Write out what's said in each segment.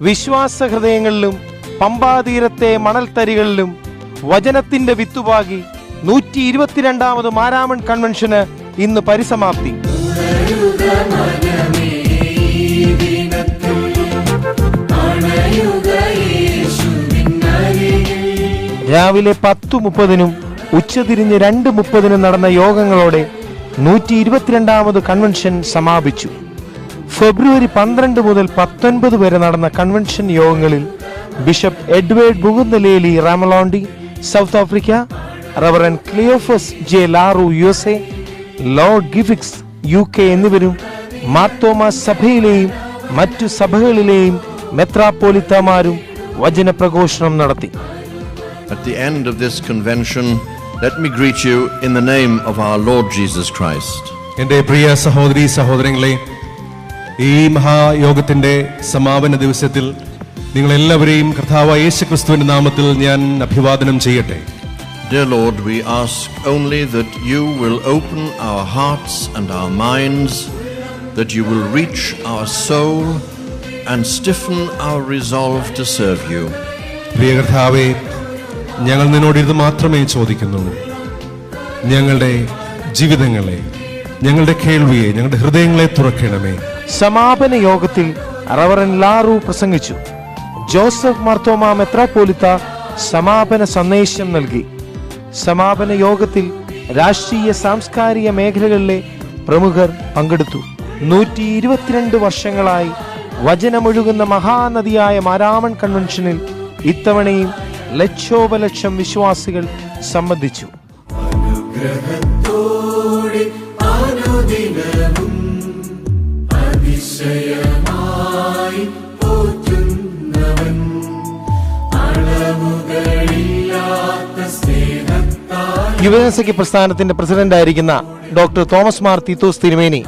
വിശ്വാസ ഹൃദയങ്ങളിലും പമ്പാതീരത്തെ മണൽത്തരികളിലും വചനത്തിന്റെ വിത്തുപാകി 122ാമത് മാരാമൺ കൺവെൻഷന് ഇന്ന് പരിസമാപ്തി. രാവിലെ 10:30 ഉച്ചതിരിഞ്ഞ് 2:30 നടന്ന യോഗങ്ങളോടെ 122ാമത് കൺവെൻഷൻ സമാപിച്ചു. ഫെബ്രുവരി 12 മുതൽ 19 വരെ നടന്ന കൺവെൻഷൻ യോഗങ്ങളിൽ ബിഷപ്പ് എഡ്വേർഡ് ബുഗുന്തലേലി റാമലോണ്ടി South Africa, reverend Cleophas J Laru USA, lord ഗിഫിക്സ് UK എന്നിവരും മാർത്തോമ സഭയിലെയും മറ്റു സഭകളിലെയും മെത്രാപ്പോലിത്തമാരും വചന പ്രഘോഷണം നടത്തി. At the end of this convention, let me greet you in the name of our Lord Jesus Christ. എൻ്റെ പ്രിയ സഹോദരീ സഹോദരങ്ങളെ, ഈ മഹായോഗത്തിന്റെ സമാപന ദിവസത്തിൽ നിങ്ങളെല്ലാവരെയും കർത്താവായ യേശുക്രിസ്തുവിന്റെ നാമത്തിൽ ഞാൻ അഭിവാദനം ചെയ്യട്ടെ. Dear Lord, we ask only that you will open our hearts and our minds, that you will reach our soul and stiffen our resolve to serve you. പ്രിയ കർത്താവേ, ഞങ്ങൾ നിന്നോട് ഇത് മാത്രമേ ചോദിക്കുന്നുള്ളൂ. ഞങ്ങളുടെ ജീവിതങ്ങളെ, ഞങ്ങളുടെ കേൾവിയെ, ഞങ്ങളുടെ ഹൃദയങ്ങളെ തുറക്കണമേ. സമാപന യോഗത്തിൽ റവറൻ ലാറു പ്രസംഗിച്ചു. ജോസഫ് മാർത്തോമ മെത്രാപ്പോലിത്ത സമാപന സന്ദേശം നൽകി. സമാപന യോഗത്തിൽ രാഷ്ട്രീയ സാംസ്കാരിക മേഖലകളിലെ പ്രമുഖർ പങ്കെടുത്തു. 122 വർഷങ്ങളായി വചനമൊഴുകുന്ന മഹാനദിയായ മാരാമൺ കൺവെൻഷനിൽ ഇത്തവണയും ലക്ഷോപലക്ഷം വിശ്വാസികൾ സംബന്ധിച്ചു. യുവജനസഖ്യ പ്രസ്ഥാനത്തിന്റെ പ്രസിഡന്റായിരിക്കുന്ന ഡോക്ടർ തോമസ് മാർ തീത്തോസ് തിരുമേനി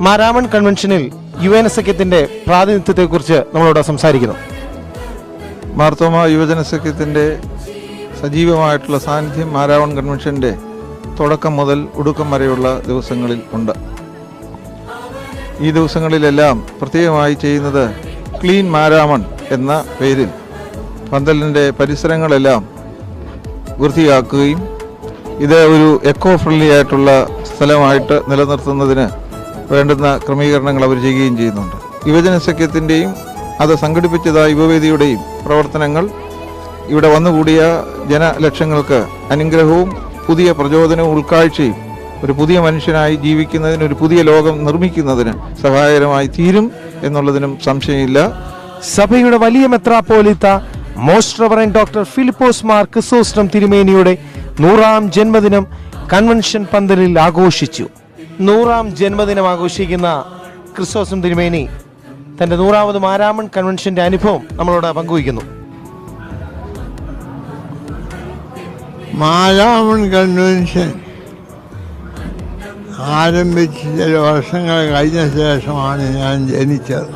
മാരാമൺ കൺവെൻഷനിൽ യുവജനസഖ്യത്തിന്റെ പ്രാതിനിധ്യത്തെക്കുറിച്ച് നമ്മളോട് സംസാരിക്കുന്നു. മാർത്തോമ യുവജനസഖ്യത്തിൻ്റെ സജീവമായിട്ടുള്ള സാന്നിധ്യം മാരാമൺ കൺവെൻഷൻ്റെ തുടക്കം മുതൽ ഒടുക്കം വരെയുള്ള ദിവസങ്ങളിൽ ഉണ്ട്. ഈ ദിവസങ്ങളിലെല്ലാം പ്രത്യേകമായി ചെയ്യുന്നത് ക്ലീൻ മാരാമൺ എന്ന പേരിൽ പന്തലിൻ്റെ പരിസരങ്ങളെല്ലാം വൃത്തിയാക്കുകയും ഇത് ഒരു എക്കോ ഫ്രണ്ട്ലി ആയിട്ടുള്ള സ്ഥലമായിട്ട് നിലനിർത്തുന്നതിന് വേണ്ടുന്ന ക്രമീകരണങ്ങൾ അവർ ചെയ്യുകയും ചെയ്യുന്നുണ്ട്. യുവജനസഖ്യത്തിൻ്റെയും അത് സംഘടിപ്പിച്ചതായ യുവവേദിയുടെയും പ്രവർത്തനങ്ങൾ ഇവിടെ വന്നുകൂടിയ ജനലക്ഷങ്ങൾക്ക് അനുഗ്രഹവും പുതിയ പ്രചോദനവും ഉൾക്കാഴ്ചയും ഒരു പുതിയ മനുഷ്യനായി ജീവിക്കുന്നതിന്, ഒരു പുതിയ ലോകം നിർമ്മിക്കുന്നതിന് സഹായകരമായി തീരും എന്നുള്ളതിനും സംശയമില്ല. സഭയുടെ വലിയ മെത്രാപ്പോലിത്ത most reverend doctor Philipose Mar Chrysostom തിരുമേനിയുടെ 100ാം ജന്മദിനം കൺവെൻഷൻ പന്തലിൽ ആഘോഷിച്ചു. 100ാം ജന്മദിനം ആഘോഷിക്കുന്ന ക്രിസോസ്റ്റം തിരുമേനി തന്റെ 100ാമത് മാരാമൺ കൺവെൻഷന്റെ അനുഭവം നമ്മളോട് പങ്കുവയ്ക്കുന്നു. മാരാമൺ കൺവെൻഷൻ ആരംഭിച്ച് ചില വർഷങ്ങൾ കഴിഞ്ഞ ശേഷമാണ് ഞാൻ ജനിച്ചത്.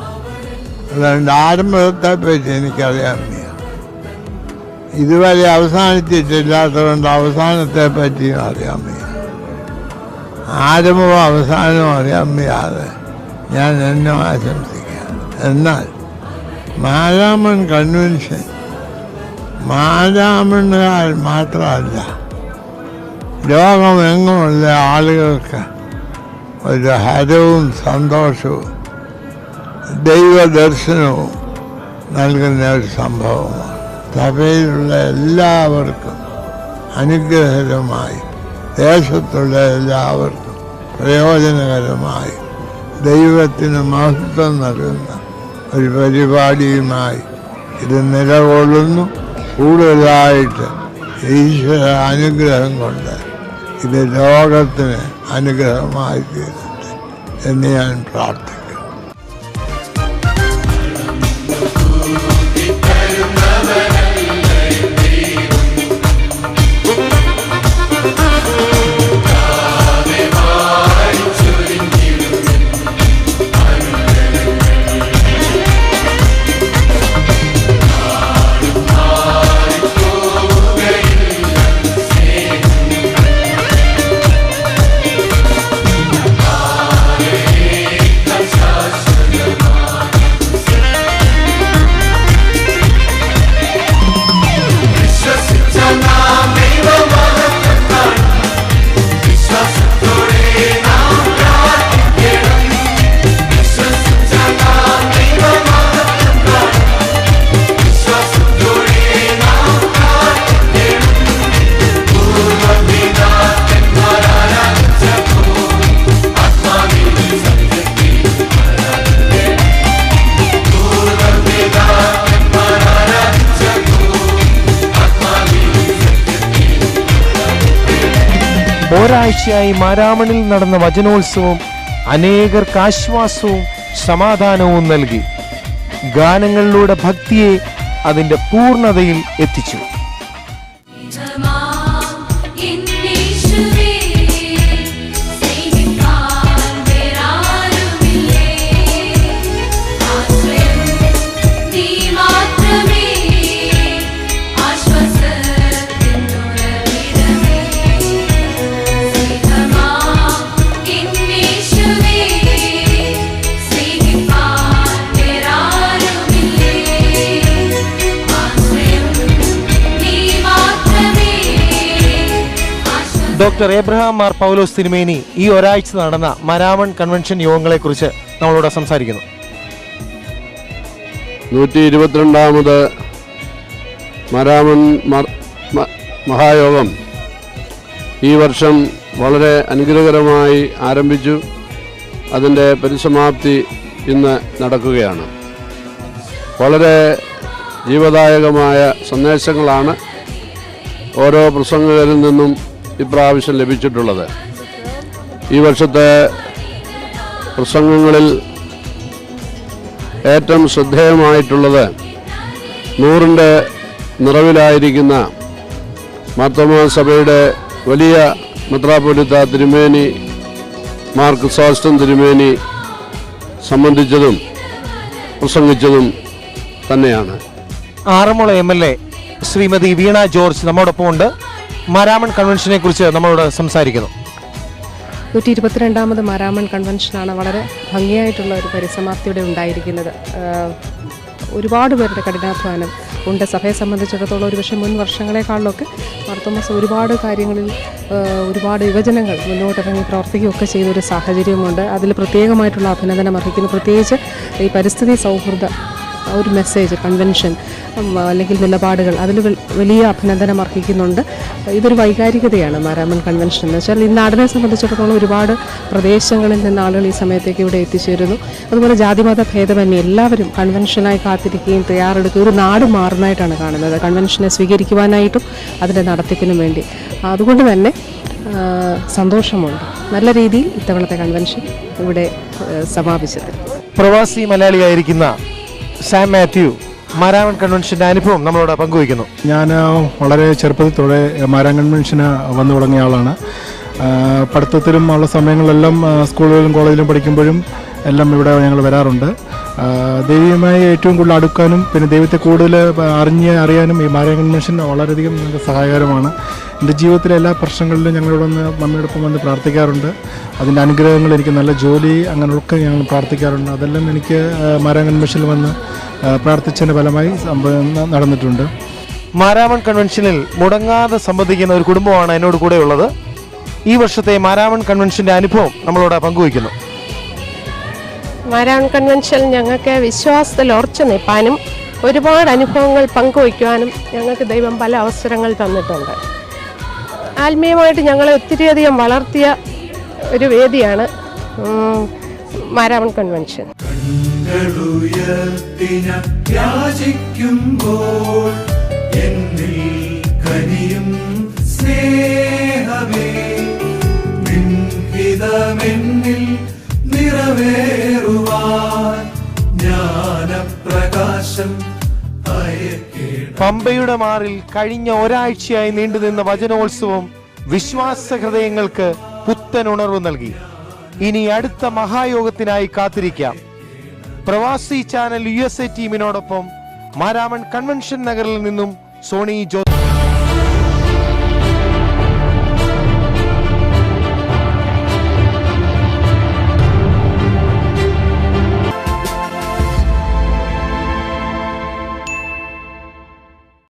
അതുകൊണ്ട് ആരംഭത്തെ പറ്റി എനിക്കറിയാൻ വയ്യ. ഇതുവരെ അവസാനിച്ചിട്ടില്ലാത്തതുകൊണ്ട് അവസാനത്തെ പറ്റിയും അറിയാൻ വയ്യ. ആരംഭവും അവസാനവും അറിയാൻ വയ്യാതെ ഞാൻ എന്നെ ആശംസിക്കാം. എന്നാൽ മാരാമൺ കൺവെൻഷൻ മാരാമണ്ണുകാർ മാത്രമല്ല, ലോകമെങ്ങുമുള്ള ആളുകൾക്ക് ഒരു ഹരവും സന്തോഷവും ദൈവദർശനവും നൽകുന്ന ഒരു സംഭവമാണ്. സഭയിലുള്ള എല്ലാവർക്കും അനുഗ്രഹകരമായി, ദേശത്തുള്ള എല്ലാവർക്കും പ്രയോജനകരമായി, ദൈവത്തിന് മഹത്വം നൽകുന്ന ഒരു പരിപാടിയുമായി ഇത് നിലകൊള്ളുന്നു. കൂടുതലായിട്ട് ഈശ്വര അനുഗ്രഹം കൊണ്ട് ഇത് ലോകത്തിന് അനുഗ്രഹമായി തീരട്ടെ എന്ന് ഞാൻ പ്രാർത്ഥിക്കുന്നു. ഒരാഴ്ചയായി മാരാമണിൽ നടന്ന വചനോത്സവം അനേകർക്ക് ആശ്വാസവും സമാധാനവും നൽകി. ഗാനങ്ങളിലൂടെ ഭക്തിയെ അതിന്റെ പൂർണ്ണതയിൽ എത്തിച്ചു. ഡോക്ടർ എബ്രഹാം മാർ പൗലോസ് തിരുമേനി ഈ ഒരാഴ്ച നടന്ന മാരാമൺ കൺവെൻഷൻ യോഗങ്ങളെ കുറിച്ച് നമ്മളോട് സംസാരിക്കുന്നു. 122ാമത് മാരാമൺ മഹായോഗം ഈ വർഷം വളരെ അനുഗ്രഹകരമായി ആരംഭിച്ചു. അതിൻ്റെ പരിസമാപ്തി ഇന്ന് നടക്കുകയാണ്. വളരെ ജീവദായകമായ സന്ദേശങ്ങളാണ് ഓരോ പ്രസംഗകരിൽ നിന്നും ഇപ്രാവശ്യം ലഭിച്ചിട്ടുള്ളത്. ഈ വർഷത്തെ പ്രസംഗങ്ങളിൽ ഏറ്റവും ശ്രദ്ധേയമായിട്ടുള്ളത് 100ന്റെ നിറവിലായിരിക്കുന്ന മാർത്തോമാ സഭയുടെ വലിയ മെത്രാപ്പൊലീത്ത തിരുമേനി മാർ ക്രിസോസ്റ്റം തിരുമേനി സംബന്ധിച്ചതും പ്രസംഗിച്ചതും തന്നെയാണ്. ആറന്മുള MLA ശ്രീമതി വീണ ജോർജ് നമ്മോടൊപ്പം ഉണ്ട്. മാരാമൺ കൺവെൻഷനെ കുറിച്ച് നമ്മളോട് സംസാരിക്കുന്നു. 122ാമത് മാരാമൺ കൺവെൻഷനാണ് വളരെ ഭംഗിയായിട്ടുള്ള ഒരു പരിസമാപ്തിയുടെ ഉണ്ടായിരിക്കുന്നത്. ഒരുപാട് പേരുടെ കഠിനാധ്വാനം ഉണ്ട്. സഭയെ സംബന്ധിച്ചിടത്തോളം ഒരുപക്ഷെ മുൻ വർഷങ്ങളെക്കാളിലൊക്കെ മാർത്തോമാസ് ഒരുപാട് കാര്യങ്ങളിൽ ഒരുപാട് യുവജനങ്ങൾ മുന്നോട്ടിറങ്ങി പ്രവർത്തിക്കുകയൊക്കെ ചെയ്തൊരു സാഹചര്യമുണ്ട്. അതിൽ പ്രത്യേകമായിട്ടുള്ള അഭിനന്ദനം അർഹിക്കുന്നു. പ്രത്യേകിച്ച് ഈ പരിസ്ഥിതി സൗഹൃദ ഒരു മെസ്സേജ് കൺവെൻഷൻ അല്ലെങ്കിൽ നിലപാടുകൾ അതിൽ വലിയ അഭിനന്ദനം അർഹിക്കുന്നുണ്ട്. ഇതൊരു വൈകാരികതയാണ് മാരാമൺ കൺവെൻഷൻ എന്ന് വെച്ചാൽ. ഈ നാടിനെ സംബന്ധിച്ചിടത്തോളം ഒരുപാട് പ്രദേശങ്ങളിൽ നിന്ന് ആളുകൾ ഈ സമയത്തേക്ക് ഇവിടെ എത്തിച്ചേരുന്നു. അതുപോലെ ജാതിമത ഭേദമന്യേ എല്ലാവരും കൺവെൻഷനായി കാത്തിരിക്കുകയും തയ്യാറെടുക്കുകയും ഒരു നാട് മാറുന്നതായിട്ടാണ് കാണുന്നത്, കൺവെൻഷനെ സ്വീകരിക്കുവാനായിട്ടും അതിൻ്റെ നടത്തിപ്പിനും വേണ്ടി. അതുകൊണ്ട് തന്നെ സന്തോഷമുണ്ട് നല്ല രീതിയിൽ ഇത്തവണത്തെ കൺവെൻഷൻ ഇവിടെ സമാപിച്ചത്. പ്രവാസി മലയാളിയായിരിക്കുന്ന സാം മാത്യു മാരാമൺ കൺവെൻഷന്റെ അനുഭവം നമ്മളോട് പങ്കുവയ്ക്കുന്നു. ഞാൻ വളരെ ചെറുപ്പത്തിലൂടെ മാരാമൺ കൺവെൻഷന് വന്നു തുടങ്ങിയ ആളാണ്. പഠിത്തത്തിലും ഉള്ള സമയങ്ങളിലെല്ലാം സ്കൂളുകളിലും കോളേജിലും പഠിക്കുമ്പോഴും എല്ലാം ഇവിടെ ഞങ്ങൾ വരാറുണ്ട്. ദൈവവുമായി ഏറ്റവും കൂടുതൽ അടുക്കാനും പിന്നെ ദൈവത്തെ കൂടുതൽ അറിയാനും ഈ മാരാമൺ കൺവെൻഷൻ വളരെയധികം ഞങ്ങൾക്ക് സഹായകരമാണ്. എൻ്റെ ജീവിതത്തിലെ എല്ലാ പ്രശ്നങ്ങളിലും ഞങ്ങളിവിടെ വന്ന് മമ്മിയോടൊപ്പം വന്ന് പ്രാർത്ഥിക്കാറുണ്ട്. അതിൻ്റെ അനുഗ്രഹങ്ങൾ, എനിക്ക് നല്ല ജോലി, അങ്ങനെയൊക്കെ ഞങ്ങൾ പ്രാർത്ഥിക്കാറുണ്ട്. അതെല്ലാം എനിക്ക് മാരാമൺ കൺവെൻഷനിൽ വന്ന് പ്രാർത്ഥിച്ചതിൻ്റെ ഫലമായി നടന്നിട്ടുണ്ട്. മാരാമൺ കൺവെൻഷനിൽ മുടങ്ങാതെ സംബന്ധിക്കുന്ന ഒരു കുടുംബമാണ് എന്നോട് കൂടെ ഉള്ളത്. ഈ വർഷത്തെ മാരാമൺ കൺവെൻഷന്റെ അനുഭവം നമ്മളോട് പങ്കുവയ്ക്കുന്നു. മാരാമൺ കൺവെൻഷൻ ഞങ്ങൾക്ക് വിശ്വാസത്തിൽ ഉറച്ചു നിൽപ്പാനും ഒരുപാട് അനുഭവങ്ങൾ പങ്കുവയ്ക്കുവാനും ഞങ്ങൾക്ക് ദൈവം പല അവസരങ്ങൾ തന്നിട്ടുണ്ട്. ആത്മീയമായിട്ട് ഞങ്ങളെ ഒത്തിരിയധികം വളർത്തിയ ഒരു വേദിയാണ് മാരാമൺ കൺവെൻഷൻ. പമ്പയുടെ മാറിൽ കഴിഞ്ഞ ഒരാഴ്ചയായി നീണ്ടുനിന്ന വചനോത്സവം വിശ്വാസ ഹൃദയങ്ങൾക്ക് പുത്തൻ ഉണർവ് നൽകി. ഇനി അടുത്ത മഹായോഗത്തിനായി കാത്തിരിക്കാം. പ്രവാസി ചാനൽ USA ടീമിനോടൊപ്പം മാരാമൺ കൺവെൻഷൻ നഗറിൽ നിന്നും സോണി ജോ.